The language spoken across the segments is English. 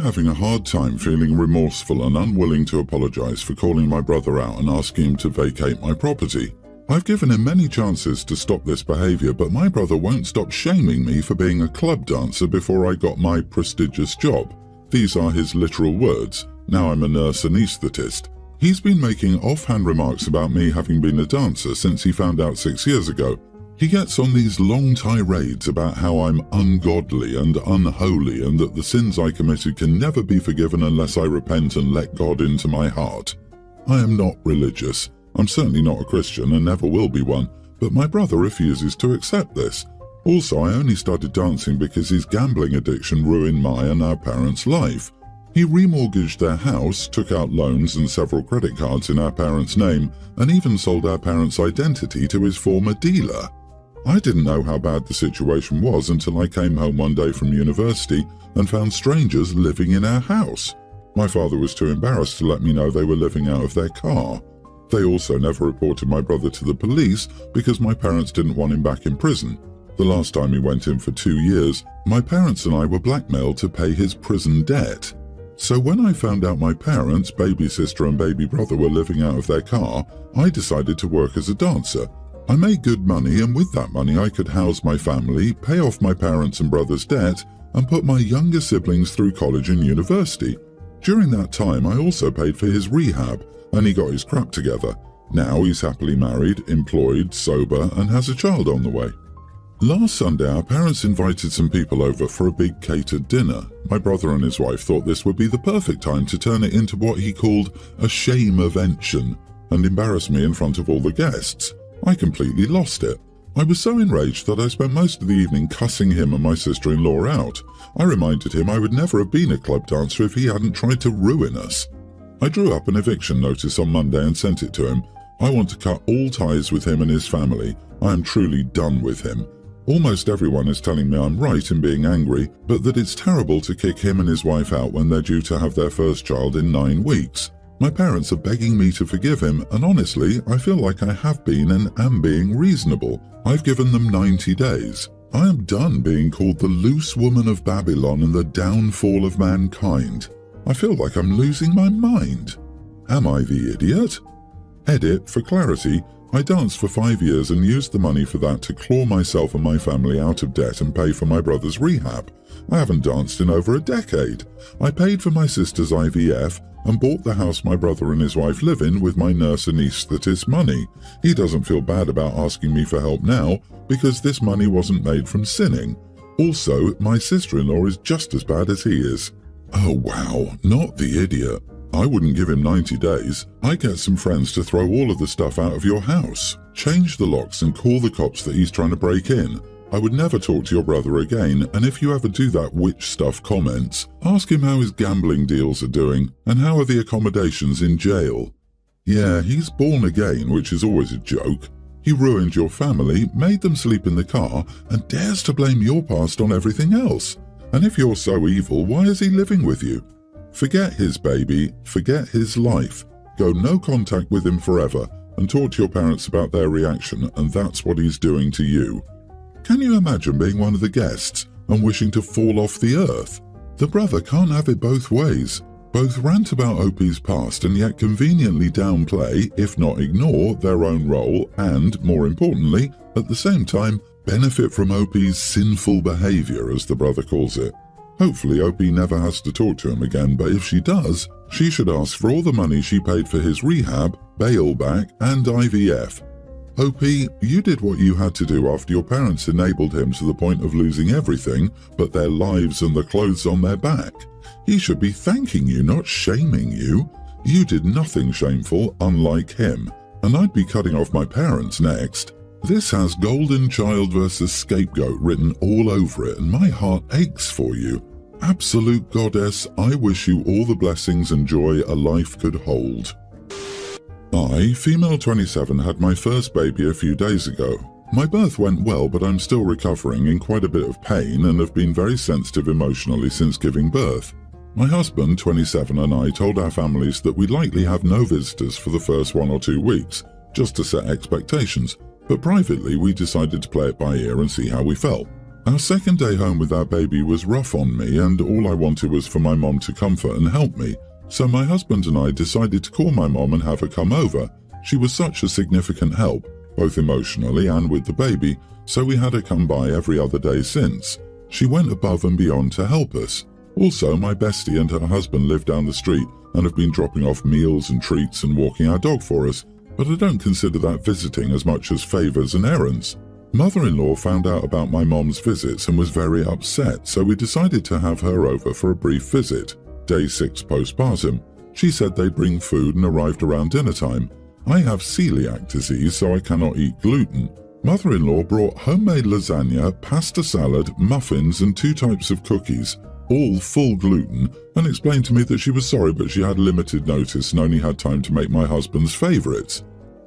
having a hard time feeling remorseful and unwilling to apologize for calling my brother out and asking him to vacate my property. I've given him many chances to stop this behavior, but my brother won't stop shaming me for being a club dancer before I got my prestigious job. These are his literal words. Now I'm a nurse anaesthetist. He's been making offhand remarks about me having been a dancer since he found out 6 years ago. He gets on these long tirades about how I'm ungodly and unholy and that the sins I committed can never be forgiven unless I repent and let God into my heart. I am not religious. I'm certainly not a Christian and never will be one, but my brother refuses to accept this. Also, I only started dancing because his gambling addiction ruined my and our parents' life. He remortgaged their house, took out loans and several credit cards in our parents' name, and even sold our parents' identity to his former dealer. I didn't know how bad the situation was until I came home one day from university and found strangers living in our house. My father was too embarrassed to let me know they were living out of their car. They also never reported my brother to the police because my parents didn't want him back in prison. The last time he went in for 2 years, my parents and I were blackmailed to pay his prison debt. So when I found out my parents, baby sister and baby brother were living out of their car, I decided to work as a dancer. I made good money, and with that money I could house my family, pay off my parents' and brother's debt, and put my younger siblings through college and university. During that time I also paid for his rehab, and he got his crap together. Now he's happily married, employed, sober, and has a child on the way. Last Sunday our parents invited some people over for a big catered dinner. My brother and his wife thought this would be the perfect time to turn it into what he called a shame-evention and embarrass me in front of all the guests. I completely lost it. I was so enraged that I spent most of the evening cussing him and my sister-in-law out. I reminded him I would never have been a club dancer if he hadn't tried to ruin us. I drew up an eviction notice on Monday and sent it to him. I want to cut all ties with him and his family. I am truly done with him. Almost everyone is telling me I'm right in being angry, but that it's terrible to kick him and his wife out when they're due to have their first child in 9 weeks. My parents are begging me to forgive him, and honestly, I feel like I have been and am being reasonable. I've given them 90 days. I am done being called the loose woman of Babylon and the downfall of mankind. I feel like I'm losing my mind. Am I the idiot? Edit, for clarity, I danced for 5 years and used the money for that to claw myself and my family out of debt and pay for my brother's rehab. I haven't danced in over a decade. I paid for my sister's IVF and bought the house my brother and his wife live in with my nurse anaesthetist money. He doesn't feel bad about asking me for help now because this money wasn't made from sinning. Also, my sister-in-law is just as bad as he is. Oh wow, not the idiot. I wouldn't give him 90 days. I'd get some friends to throw all of the stuff out of your house. Change the locks and call the cops that he's trying to break in. I would never talk to your brother again, and if you ever do that witch stuff comments, ask him how his gambling deals are doing and how are the accommodations in jail. Yeah, he's born again, which is always a joke. He ruined your family, made them sleep in the car, and dares to blame your past on everything else. And if you're so evil, why is he living with you? Forget his baby, forget his life. Go no contact with him forever and talk to your parents about their reaction, and that's what he's doing to you. Can you imagine being one of the guests and wishing to fall off the earth? The brother can't have it both ways. Both rant about OP's past and yet conveniently downplay, if not ignore, their own role and, more importantly, at the same time, benefit from OP's sinful behavior, as the brother calls it. Hopefully OP never has to talk to him again, but if she does, she should ask for all the money she paid for his rehab, bail back, and IVF. OP, you did what you had to do after your parents enabled him to the point of losing everything but their lives and the clothes on their back. He should be thanking you, not shaming you. You did nothing shameful, unlike him. And I'd be cutting off my parents next. This has golden child versus scapegoat written all over it, and my heart aches for you. Absolute goddess, I wish you all the blessings and joy a life could hold. I, female 27, had my first baby a few days ago. My birth went well, but I'm still recovering in quite a bit of pain and have been very sensitive emotionally since giving birth. My husband, 27, and I told our families that we'd likely have no visitors for the first 1 or 2 weeks, just to set expectations, but privately we decided to play it by ear and see how we felt. Our second day home with our baby was rough on me, and all I wanted was for my mom to comfort and help me. So my husband and I decided to call my mom and have her come over. She was such a significant help, both emotionally and with the baby, so we had her come by every other day since. She went above and beyond to help us. Also, my bestie and her husband live down the street and have been dropping off meals and treats and walking our dog for us, but I don't consider that visiting as much as favours and errands. Mother-in-law found out about my mom's visits and was very upset, so we decided to have her over for a brief visit. Day 6 postpartum. She said they'd bring food and arrived around dinner time. I have celiac disease, so I cannot eat gluten. Mother-in-law brought homemade lasagna, pasta salad, muffins and 2 types of cookies, all full gluten, and explained to me that she was sorry but she had limited notice and only had time to make my husband's favourites.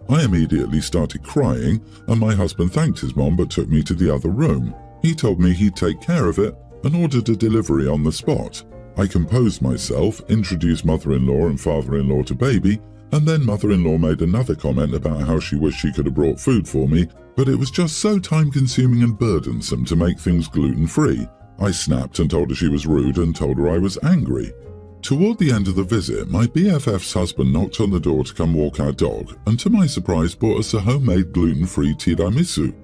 I immediately started crying, and my husband thanked his mom but took me to the other room. He told me he'd take care of it and ordered a delivery on the spot. I composed myself, introduced mother-in-law and father-in-law to baby, and then mother-in-law made another comment about how she wished she could have brought food for me, but it was just so time-consuming and burdensome to make things gluten-free. I snapped and told her she was rude and told her I was angry. Toward the end of the visit, my BFF's husband knocked on the door to come walk our dog, and to my surprise bought us a homemade gluten-free tiramisu.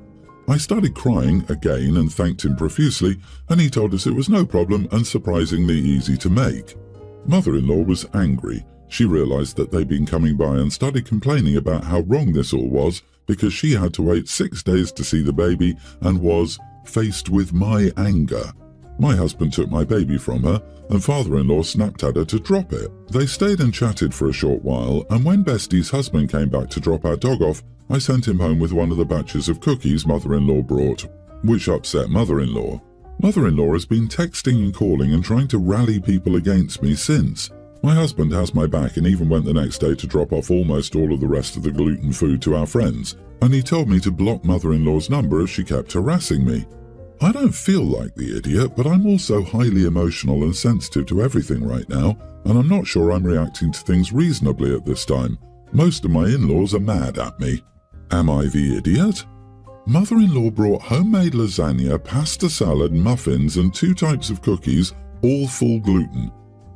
I started crying again and thanked him profusely, and he told us it was no problem and surprisingly easy to make. Mother-in-law was angry. She realized that they'd been coming by and started complaining about how wrong this all was because she had to wait 6 days to see the baby and was faced with my anger. My husband took my baby from her, and father-in-law snapped at her to drop it. They stayed and chatted for a short while, and when Bestie's husband came back to drop our dog off, I sent him home with one of the batches of cookies mother-in-law brought, which upset mother-in-law. Mother-in-law has been texting and calling and trying to rally people against me since. My husband has my back and even went the next day to drop off almost all of the rest of the gluten food to our friends, and he told me to block mother-in-law's number if she kept harassing me. I don't feel like the idiot, but I'm also highly emotional and sensitive to everything right now, and I'm not sure I'm reacting to things reasonably at this time. Most of my in-laws are mad at me. Am I the idiot? Mother-in-law brought homemade lasagna, pasta salad, muffins and 2 types of cookies, all full gluten.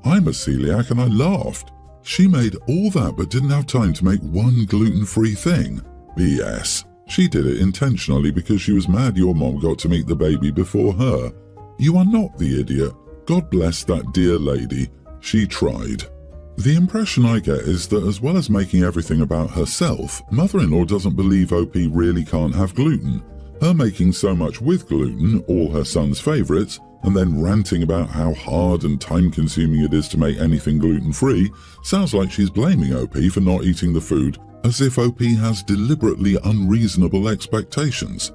I'm a celiac and I laughed. She made all that but didn't have time to make one gluten-free thing. BS. She did it intentionally because she was mad your mom got to meet the baby before her. You are not the idiot. God bless that dear lady. She tried. The impression I get is that as well as making everything about herself, mother-in-law doesn't believe OP really can't have gluten. Her making so much with gluten, all her son's favourites, and then ranting about how hard and time-consuming it is to make anything gluten-free, sounds like she's blaming OP for not eating the food, as if OP has deliberately unreasonable expectations.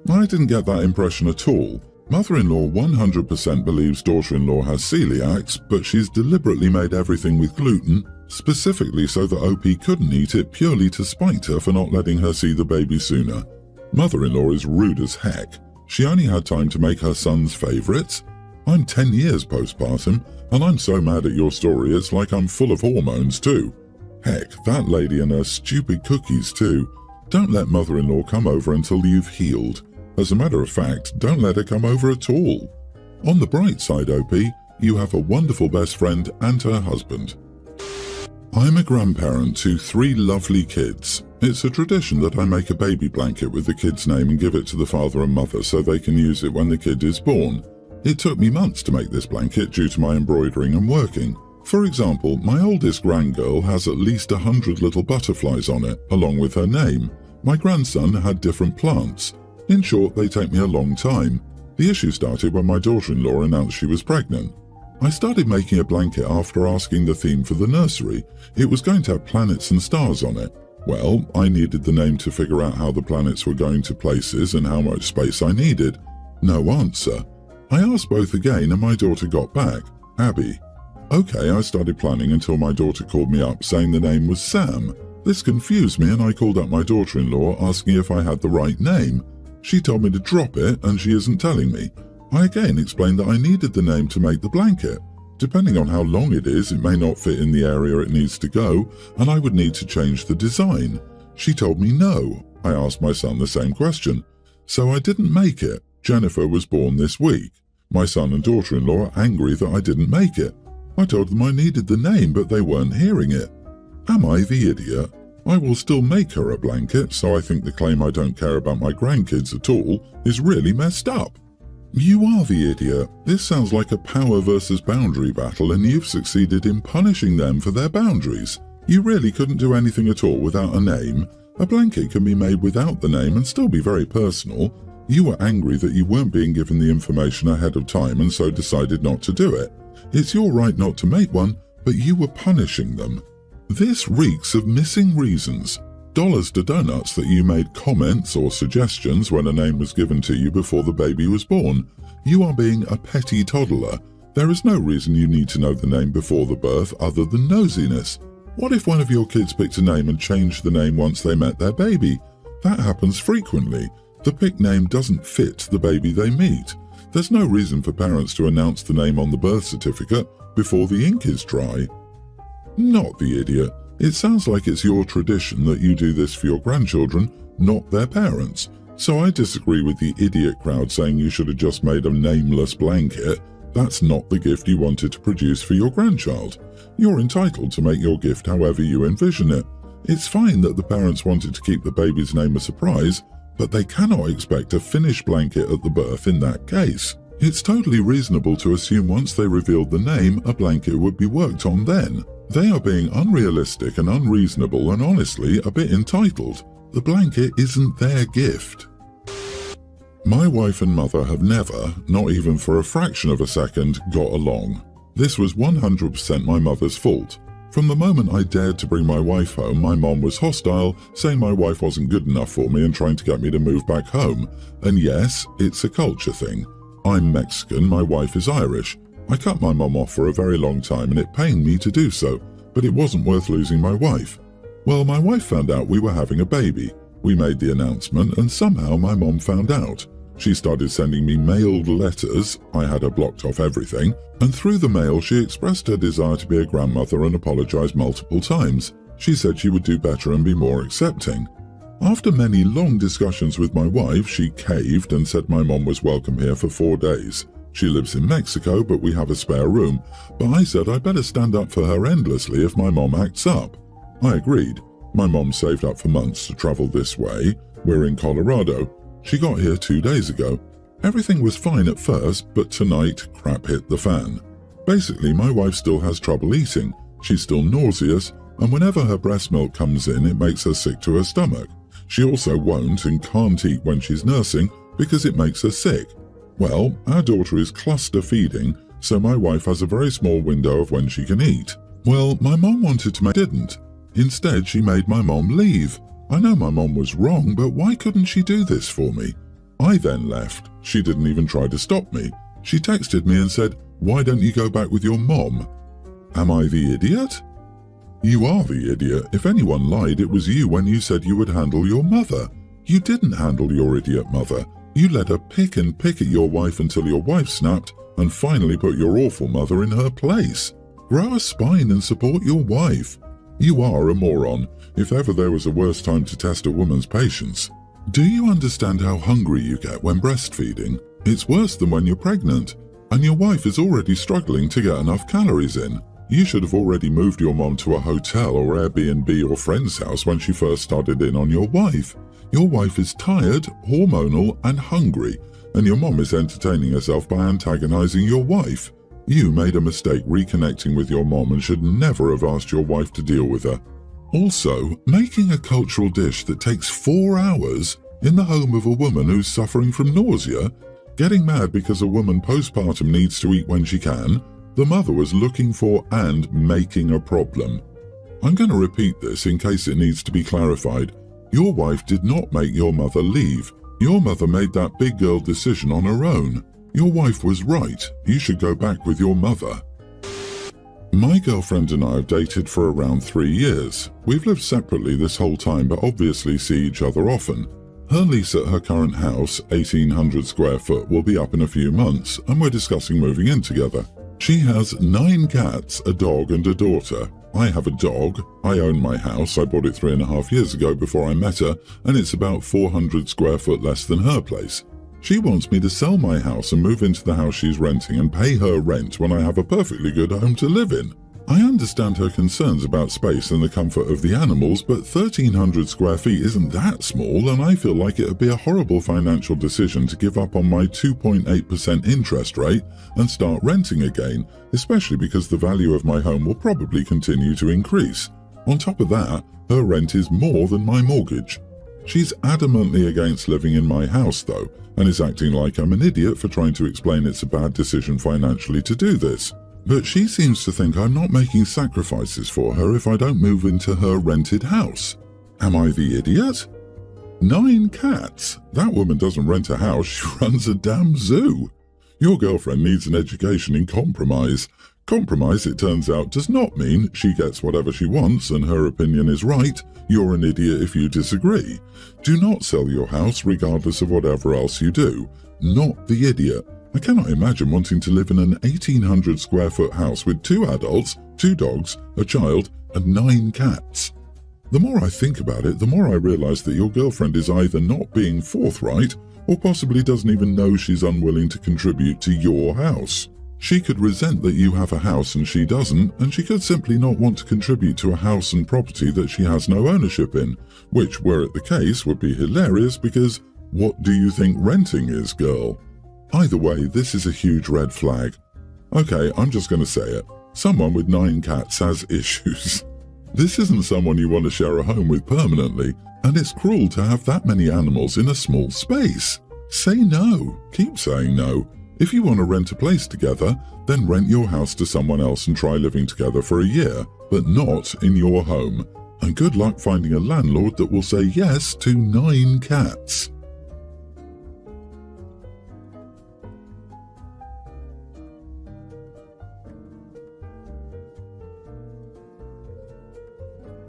I didn't get that impression at all. Mother-in-law 100% believes daughter-in-law has celiacs, but she's deliberately made everything with gluten, specifically so that OP couldn't eat it purely to spite her for not letting her see the baby sooner. Mother-in-law is rude as heck. She only had time to make her son's favourites. I'm 10 years postpartum, and I'm so mad at your story it's like I'm full of hormones too. Heck, that lady and her stupid cookies too. Don't let mother-in-law come over until you've healed. As a matter of fact, don't let her come over at all. On the bright side, OP, you have a wonderful best friend and her husband. I'm a grandparent to 3 lovely kids. It's a tradition that I make a baby blanket with the kid's name and give it to the father and mother so they can use it when the kid is born. It took me months to make this blanket due to my embroidering and working. For example, my oldest grandgirl has at least 100 little butterflies on it, along with her name. My grandson had different plants. In short, they take me a long time. The issue started when my daughter-in-law announced she was pregnant. I started making a blanket after asking the theme for the nursery. It was going to have planets and stars on it. Well, I needed the name to figure out how the planets were going to places and how much space I needed. No answer. I asked both again and my daughter got back, Abby. Okay, I started planning until my daughter called me up saying the name was Sam. This confused me and I called up my daughter-in-law asking if I had the right name. She told me to drop it and she isn't telling me. I again explained that I needed the name to make the blanket. Depending on how long it is, it may not fit in the area it needs to go, and I would need to change the design. She told me no. I asked my son the same question. So I didn't make it. Jennifer was born this week. My son and daughter-in-law are angry that I didn't make it. I told them I needed the name, but they weren't hearing it. Am I the idiot? I will still make her a blanket, so I think the claim I don't care about my grandkids at all is really messed up. You are the idiot. This sounds like a power versus boundary battle, and you've succeeded in punishing them for their boundaries. You really couldn't do anything at all without a name. A blanket can be made without the name and still be very personal. You were angry that you weren't being given the information ahead of time and so decided not to do it. It's your right not to make one, but you were punishing them. This reeks of missing reasons. Dollars to donuts that you made comments or suggestions when a name was given to you before the baby was born. You are being a petty toddler. There is no reason you need to know the name before the birth other than nosiness. What if one of your kids picked a name and changed the name once they met their baby? That happens frequently. The picked name doesn't fit the baby they meet. There's no reason for parents to announce the name on the birth certificate before the ink is dry. Not the idiot. It sounds like it's your tradition that you do this for your grandchildren, not their parents. So I disagree with the idiot crowd saying you should have just made a nameless blanket. That's not the gift you wanted to produce for your grandchild. You're entitled to make your gift however you envision it. It's fine that the parents wanted to keep the baby's name a surprise, but they cannot expect a finished blanket at the birth in that case. It's totally reasonable to assume once they revealed the name, a blanket would be worked on then. They are being unrealistic and unreasonable and honestly a bit entitled. The blanket isn't their gift. My wife and mother have never, not even for a fraction of a second, got along. This was 100% my mother's fault. From the moment I dared to bring my wife home, my mom was hostile, saying my wife wasn't good enough for me and trying to get me to move back home. And yes, it's a culture thing. I'm Mexican, my wife is Irish. I cut my mom off for a very long time and it pained me to do so, but it wasn't worth losing my wife. Well, my wife found out we were having a baby. We made the announcement and somehow my mom found out. She started sending me mailed letters, I had her blocked off everything, and through the mail she expressed her desire to be a grandmother and apologized multiple times. She said she would do better and be more accepting. After many long discussions with my wife, she caved and said my mom was welcome here for 4 days. She lives in Mexico, but we have a spare room, but I said I'd better stand up for her endlessly if my mom acts up. I agreed. My mom saved up for months to travel this way. We're in Colorado. She got here 2 days ago. Everything was fine at first, but tonight, crap hit the fan. Basically, my wife still has trouble eating. She's still nauseous, and whenever her breast milk comes in, it makes her sick to her stomach. She also won't and can't eat when she's nursing because it makes her sick. Well, our daughter is cluster feeding, so my wife has a very small window of when she can eat. Well, my mom wanted to didn't. Instead, she made my mom leave. I know my mom was wrong, but why couldn't she do this for me? I then left. She didn't even try to stop me. She texted me and said, "Why don't you go back with your mom?" Am I the idiot? You are the idiot. If anyone lied, it was you when you said you would handle your mother. You didn't handle your idiot mother. You let her pick and pick at your wife until your wife snapped and finally put your awful mother in her place. Grow a spine and support your wife. You are a moron, if ever there was a worse time to test a woman's patience. Do you understand how hungry you get when breastfeeding? It's worse than when you're pregnant, and your wife is already struggling to get enough calories in. You should have already moved your mom to a hotel or Airbnb or friend's house when she first started in on your wife. Your wife is tired, hormonal, and hungry, and your mom is entertaining herself by antagonizing your wife. You made a mistake reconnecting with your mom and should never have asked your wife to deal with her. Also, making a cultural dish that takes 4 hours in the home of a woman who's suffering from nausea, getting mad because a woman postpartum needs to eat when she can, the mother was looking for and making a problem. I'm going to repeat this in case it needs to be clarified. Your wife did not make your mother leave. Your mother made that big girl decision on her own. Your wife was right. You should go back with your mother. My girlfriend and I have dated for around 3 years. We've lived separately this whole time but obviously see each other often. Her lease at her current house, 1,800 square foot, will be up in a few months and we're discussing moving in together. She has 9 cats, a dog and a daughter. I have a dog. I own my house. I bought it 3.5 years ago before I met her and it's about 400 square foot less than her place. She wants me to sell my house and move into the house she's renting and pay her rent when I have a perfectly good home to live in. I understand her concerns about space and the comfort of the animals, but 1,300 square feet isn't that small, and I feel like it would be a horrible financial decision to give up on my 2.8% interest rate and start renting again, especially because the value of my home will probably continue to increase. On top of that, her rent is more than my mortgage. She's adamantly against living in my house though, and is acting like I'm an idiot for trying to explain it's a bad decision financially to do this. But she seems to think I'm not making sacrifices for her if I don't move into her rented house. Am I the idiot? 9 cats? That woman doesn't rent a house, she runs a damn zoo. Your girlfriend needs an education in compromise. Compromise, it turns out, does not mean she gets whatever she wants and her opinion is right. You're an idiot if you disagree. Do not sell your house regardless of whatever else you do. Not the idiot. I cannot imagine wanting to live in an 1,800 square foot house with 2 adults, 2 dogs, a child, and 9 cats. The more I think about it, the more I realize that your girlfriend is either not being forthright or possibly doesn't even know she's unwilling to contribute to your house. She could resent that you have a house and she doesn't, and she could simply not want to contribute to a house and property that she has no ownership in, which, were it the case, would be hilarious because what do you think renting is, girl? Either way, this is a huge red flag. Okay, I'm just going to say it. Someone with 9 cats has issues. This isn't someone you want to share a home with permanently, and it's cruel to have that many animals in a small space. Say no. Keep saying no. If you want to rent a place together, then rent your house to someone else and try living together for a year, but not in your home. And good luck finding a landlord that will say yes to 9 cats.